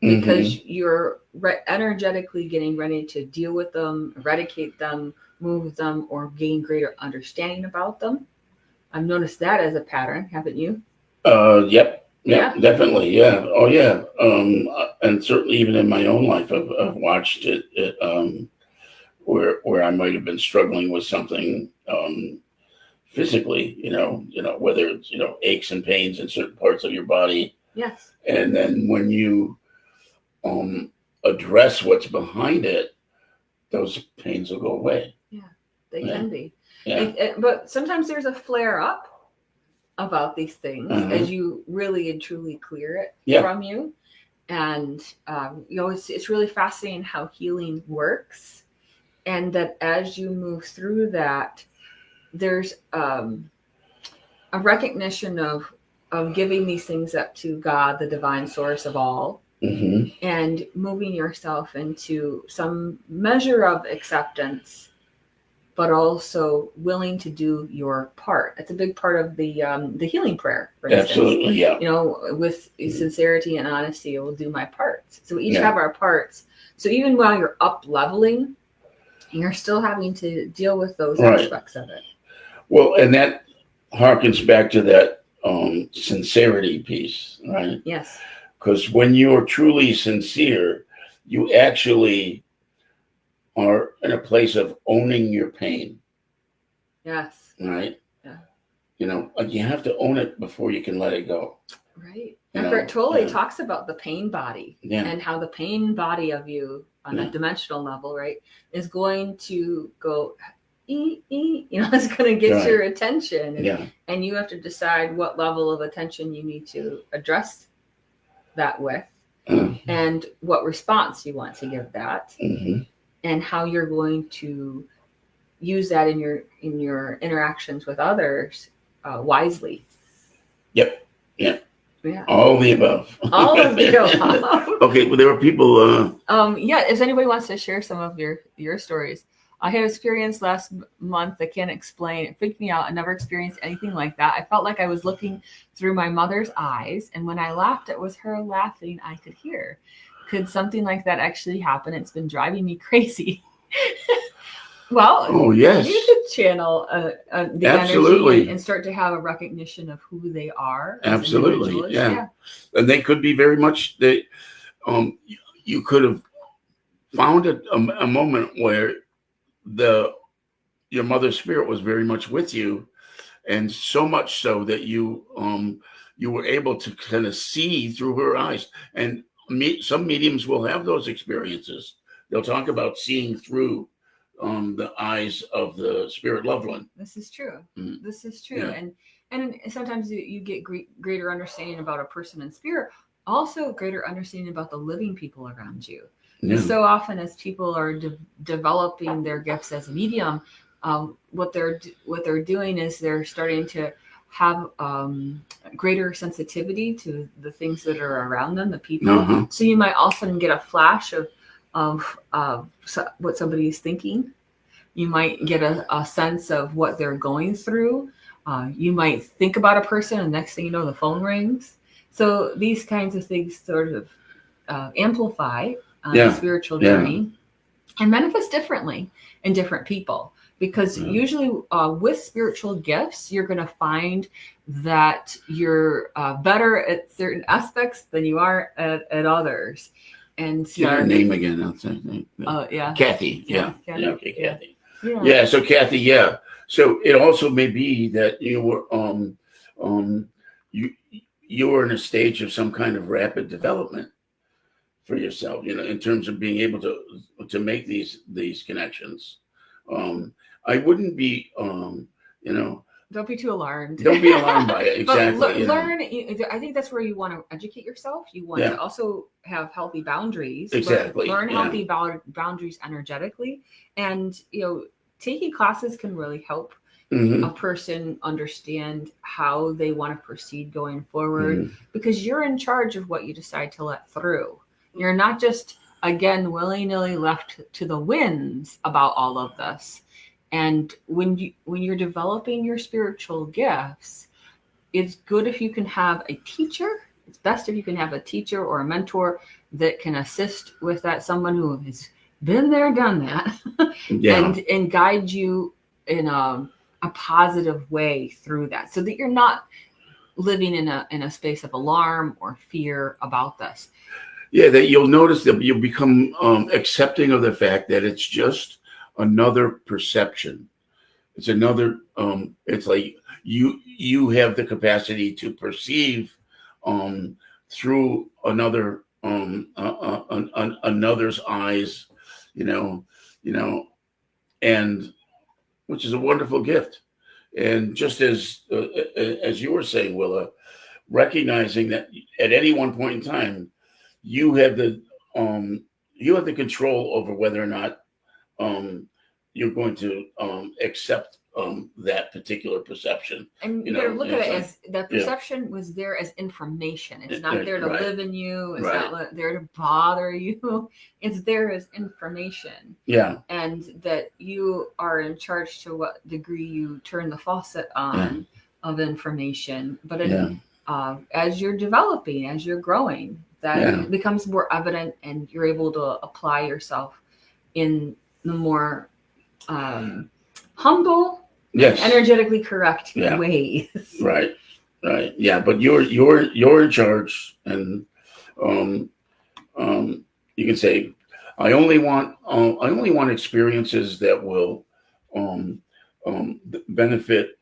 because you're energetically getting ready to deal with them, eradicate them, move them, or gain greater understanding about them. I've noticed that as a pattern, haven't you? Yep. Yeah, definitely. Yeah. Oh, yeah. And certainly even in my own life, I've watched it where I might have been struggling with something physically, whether it's, aches and pains in certain parts of your body. Yes. And then when you address what's behind it, those pains will go away. Yeah, they can be. Yeah. But sometimes there's a flare up about these things as you really and truly clear it from you. And, it's really fascinating how healing works. And that as you move through that, there's a recognition of giving these things up to God, the divine source of all, and moving yourself into some measure of acceptance, but also willing to do your part. That's a big part of the healing prayer, for instance. Absolutely, yeah. With sincerity and honesty, I will do my parts. So we each have our parts. So even while you're up leveling, you're still having to deal with those aspects of it. Well, and that harkens back to that sincerity piece, right? Yes. Because when you're truly sincere, you actually are in a place of owning your pain. Yes. Right? Yeah. You have to own it before you can let it go. Right. Eckhart Tolle talks about the pain body and how the pain body of you on a dimensional level, right, is going to go, it's going to get your attention. And you have to decide what level of attention you need to address that with and what response you want to give that and how you're going to use that in your interactions with others wisely. Yep. Yeah. Yeah. All the above. All of the above. Okay. Well, there were people. If anybody wants to share some of your stories. I had experience last month I can't explain. It freaked me out. I never experienced anything like that. I felt like I was looking through my mother's eyes, and when I laughed, it was her laughing I could hear. Could something like that actually happen? It's been driving me crazy. Well, oh yes, you could channel the energy and start to have a recognition of who they are. Absolutely, yeah. And they could be very much you could have found a moment where your mother's spirit was very much with you, and so much so that you were able to kind of see through her eyes. And some mediums will have those experiences. They'll talk about seeing through the eyes of the spirit loved one. This is true. This is true. Yeah. And sometimes you get greater understanding about a person in spirit, also greater understanding about the living people around you. Yeah. So often as people are developing their gifts as a medium, what they're doing is they're starting to have greater sensitivity to the things that are around them, the people. So you might all of a sudden get a flash of what somebody's thinking. You might get a sense of what they're going through. You might think about a person, and next thing you know, the phone rings. So these kinds of things sort of amplify the spiritual journey and manifest differently in different people. Because usually with spiritual gifts, you're going to find that you're better at certain aspects than you are at others. and get her name again. Yeah. Kathy. Yeah. Kathy. Yeah. Okay, Kathy. Yeah. Yeah. So Kathy. Yeah. So it also may be that you were you were in a stage of some kind of rapid development for yourself, in terms of being able to make these connections. I wouldn't be, Don't be too alarmed. Don't be alarmed by it. Exactly. But learn. I think that's where you want to educate yourself. You want to also have healthy boundaries. Exactly. Learn healthy boundaries energetically, and taking classes can really help a person understand how they want to proceed going forward, because you're in charge of what you decide to let through. You're not just, again, willy-nilly left to the winds about all of this. And when you're developing your spiritual gifts, it's good if you can have a teacher. It's best if you can have a teacher or a mentor that can assist with that, someone who has been there, done that, and guide you in a positive way through that, so that you're not living in a space of alarm or fear about this. Yeah, that you'll notice that you'll become accepting of the fact that it's just another perception. It's another. It's like you have the capacity to perceive through another another's eyes, and which is a wonderful gift. And just as you were saying, Willa, recognizing that at any one point in time, you have the control over whether or not you're going to accept that particular perception. And you got to look at it as that perception was there as information. It's not there to live in you. It's not there to bother you. It's there as information. Yeah. And that you are in charge to what degree you turn the faucet on of information. But as you're developing, as you're growing, that becomes more evident, and you're able to apply yourself in the more humble, energetically correct ways. Right. Yeah, but you're in charge, and you can say, I only want experiences that will benefit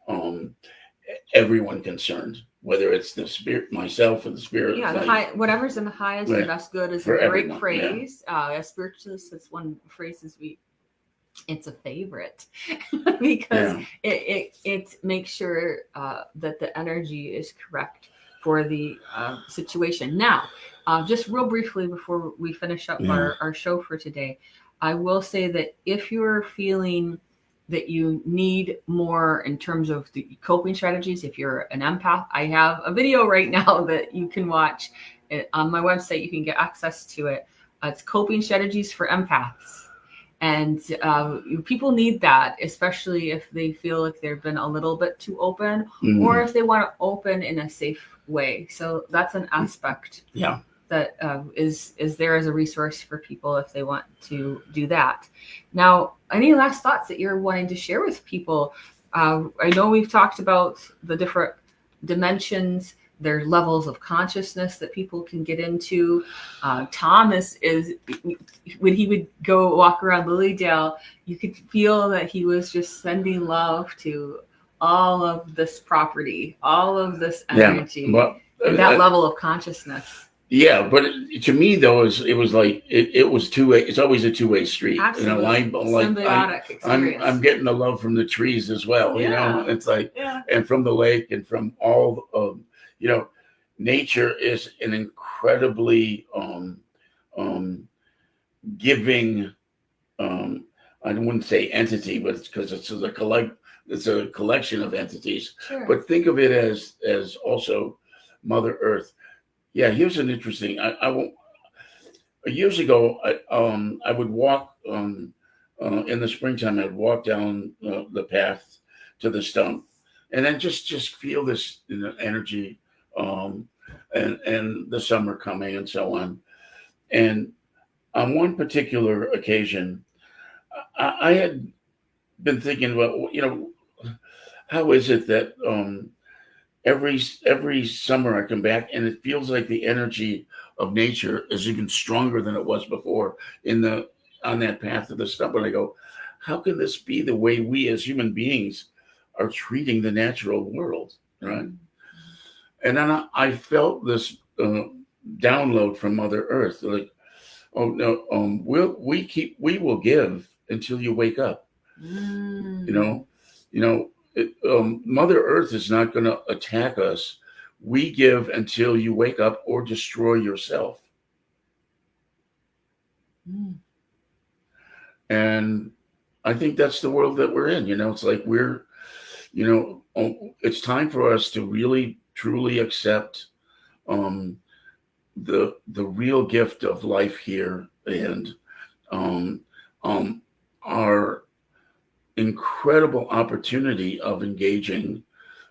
everyone concerned, whether it's the spirit, myself, or the spirit. Yeah, whatever's in the highest and best good is a great phrase. As spiritualists, it's one phrases it's a favorite because it makes sure that the energy is correct for the situation. Now, just real briefly before we finish up our show for today, I will say that if you're feeling that you need more in terms of the coping strategies, if you're an empath, I have a video right now that you can watch on my website. You can get access to it. It's coping strategies for empaths. And people need that, especially if they feel like they've been a little bit too open, or if they want to open in a safe way. So that's an aspect that is there as a resource for people if they want to do that. Now, any last thoughts that you're wanting to share with people? I know we've talked about the different dimensions. There's levels of consciousness that people can get into. Tom is when he would go walk around Lilydale, you could feel that he was just sending love to all of this property, all of this energy, and that level of consciousness. Yeah, but to me though, it was like it was two-way. It's always a two-way street. Absolutely. Symbiotic experience. I'm getting the love from the trees as well. It's like, and from the lake, and from all of. Nature is an incredibly giving. I wouldn't say entity, but it's because it's a collection of entities. Sure. But think of it as also Mother Earth. Yeah, here's an interesting. I won't. Years ago, I would walk in the springtime. I'd walk down the path to the stump, and then just feel this energy. And the summer coming and so on. And on one particular occasion, I had been thinking about, how is it that every summer I come back and it feels like the energy of nature is even stronger than it was before on that path to the stump. And I go, how can this be the way we as human beings are treating the natural world, right? And then I felt this download from Mother Earth, like, oh no, we will give until you wake up. You know, Mother Earth is not going to attack us. We give until you wake up or destroy yourself. And I think that's the world that we're in. It's like it's time for us to really, truly accept the real gift of life here and our incredible opportunity of engaging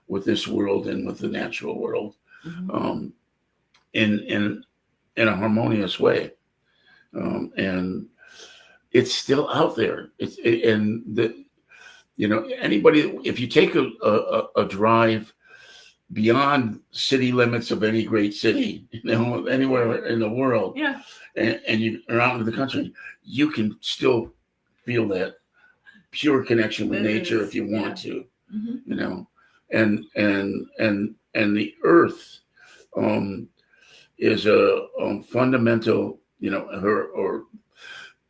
with this world and with the natural world in a harmonious way. And it's still out there. Anybody, if you take a drive beyond city limits of any great city, anywhere in the world, and you are out in the country, you can still feel that pure connection with nature if you want to, and the earth is a fundamental, or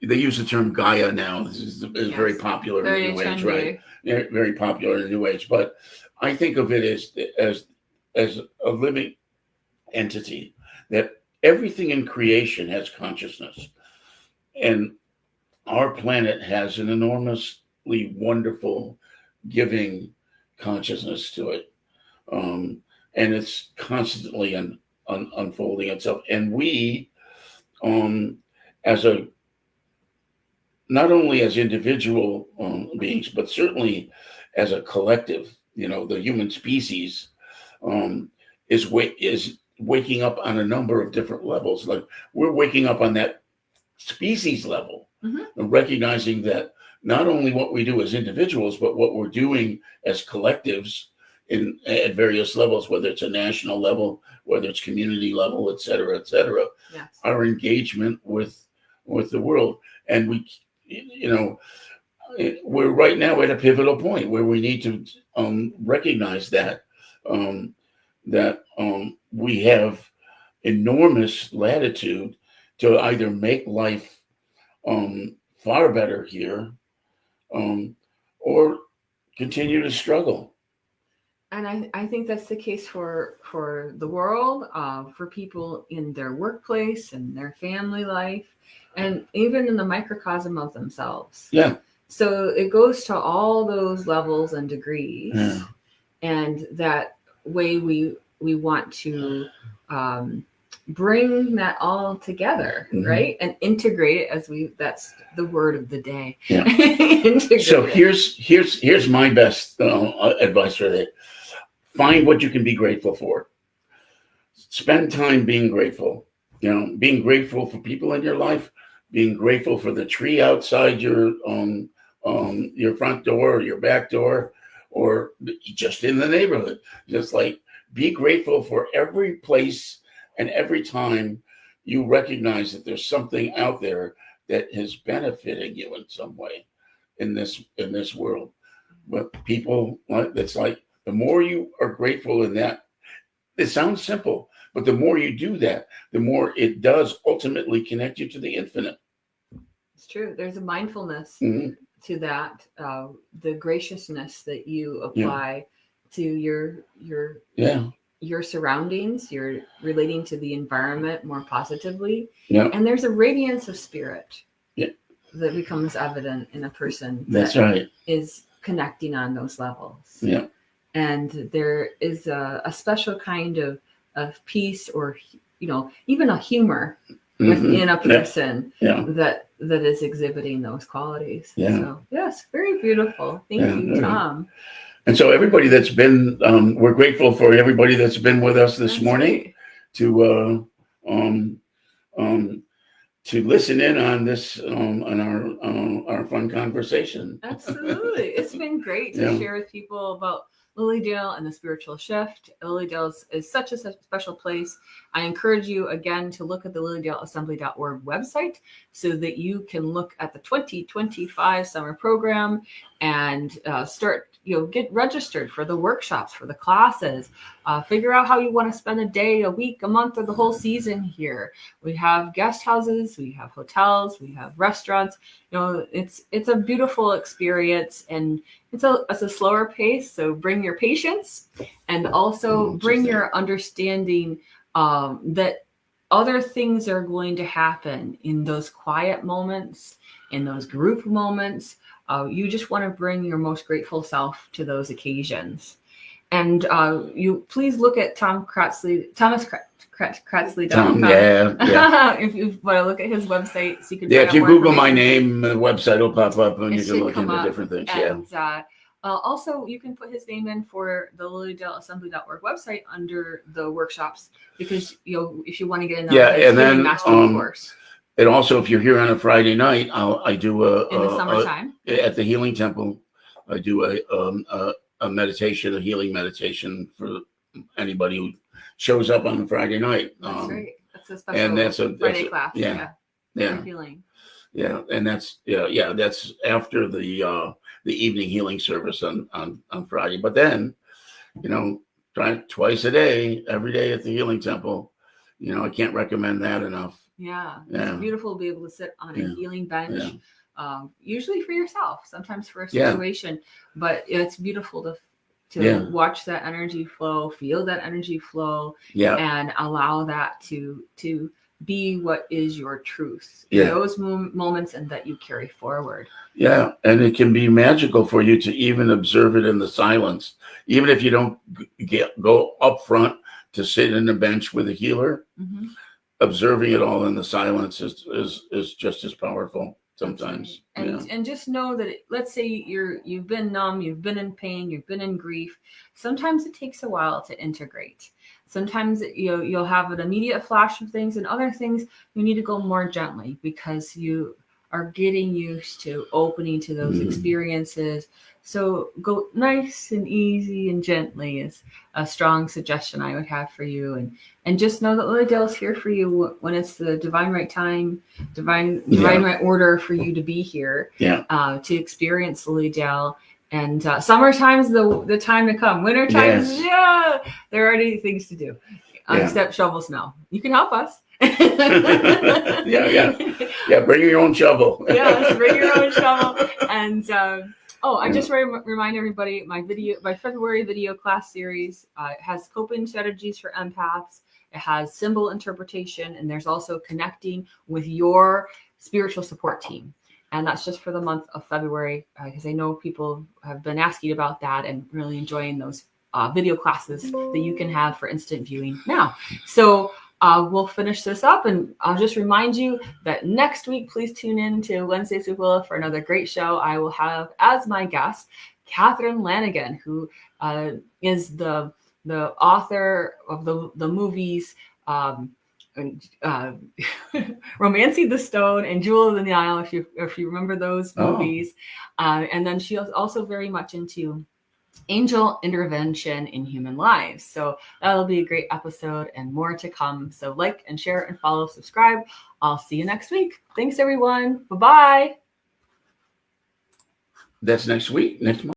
they use the term Gaia now. This is very popular in the New Age, right? Very popular in the New Age. But I think of it as a living entity, that everything in creation has consciousness. And our planet has an enormously wonderful, giving consciousness to it. And it's constantly unfolding itself. And we, not only as individual beings, but certainly as a collective, the human species is waking up on a number of different levels. Like we're waking up on that species level, and recognizing that not only what we do as individuals, but what we're doing as collectives at various levels, whether it's a national level, whether it's community level, et cetera, our engagement with the world. And we're right now at a pivotal point where we need to recognize that we have enormous latitude to either make life far better here or continue to struggle. And I think that's the case for the world, for people in their workplace and their family life, and even in the microcosm of themselves. Yeah. So it goes to all those levels and degrees, and that way we want to bring that all together, right, and integrate it that's the word of the day. Yeah. So here's my best advice for that. Find what you can be grateful for. Spend time being grateful. Being grateful for people in your life, being grateful for the tree outside your front door or your back door, or just in the neighborhood. Just like be grateful for every place and every time you recognize that there's something out there that is benefiting you in some way in this world. But people, it's like the more you are grateful in that, it sounds simple, but the more you do that, the more it does ultimately connect you to the infinite. It's true. There's a mindfulness to that, the graciousness that you apply to your surroundings. You're relating to the environment more positively, and there's a radiance of spirit that becomes evident in a person. That's right. Is connecting on those levels. Yeah. And there is a special kind of peace, or even a humor within a person that is exhibiting those qualities. Yeah. So yes, very beautiful. Thank you, Tom. And so everybody that's been, we're grateful for everybody that's been with us this morning to listen in on this, on our fun conversation. Absolutely. It's been great to share with people about Lilydale and the spiritual shift. Lilydale is such a special place. I encourage you again to look at the lilydaleassembly.org website so that you can look at the 2025 summer program and start, get registered for the workshops, for the classes, figure out how you want to spend a day, a week, a month, or the whole season here. We have guest houses, we have hotels, we have restaurants. It's a beautiful experience, and it's a slower pace. So bring your patience, and also bring your understanding that other things are going to happen in those quiet moments, in those group moments. You just want to bring your most grateful self to those occasions. And you please look at Thomas Cratsley.com. Tom, yeah. If you want to look at his website, so you can. Yeah, if you Google my name, the website will pop up, and you can look into different things. And, also, you can put his name in for the lilydaleassembly.org website under the workshops, because if you want to get in the healing mastery course. And also, if you're here on a Friday night, I do in the summertime at the Healing Temple. I do a meditation, a healing meditation for anybody who shows up on a Friday night. That's great. That's a special Friday class. Yeah. Healing. Yeah, and that's that's after the evening healing service on Friday. But then, try twice a day, every day at the Healing Temple. I can't recommend that enough. Yeah. It's beautiful to be able to sit on a healing bench, usually for yourself, sometimes for a situation, but it's beautiful to watch that energy flow, feel that energy flow, and allow that to be what is your truth in those moments, and that you carry forward. Yeah, and it can be magical for you to even observe it in the silence, even if you don't go up front to sit in the bench with a healer. Mm-hmm. Observing it all in the silence is just as powerful sometimes. And just know that let's say you've been numb, you've been in pain, you've been in grief. Sometimes it takes a while to integrate. Sometimes you'll have an immediate flash of things, and other things you need to go more gently, because you are getting used to opening to those experiences. So go nice and easy and gently is a strong suggestion I would have for you. And just know that Lilydale is here for you when it's the divine right time, divine right order for you to be here, to experience Lilydale. And summertime's the time to come. Winter time, there are already things to do, except shovel snow. You can help us. Bring your own shovel. Yes, bring your own shovel. And I just remind everybody, my February video class series has coping strategies for empaths. It has symbol interpretation, and there's also connecting with your spiritual support team. And that's just for the month of February, because I know people have been asking about that and really enjoying those video classes that you can have for instant viewing now. So we'll finish this up, and I'll just remind you that next week, please tune in to Wednesdays with Willa for another great show. I will have as my guest Catherine Lanigan, who is the author of the movies Romancing the Stone and Jewel of the Nile, if you remember those movies. And then she is also very much into angel intervention in human lives. So that'll be a great episode, and more to come. So like and share and follow, subscribe. I'll see you next week. Thanks, everyone. Bye-bye. That's next week, next month.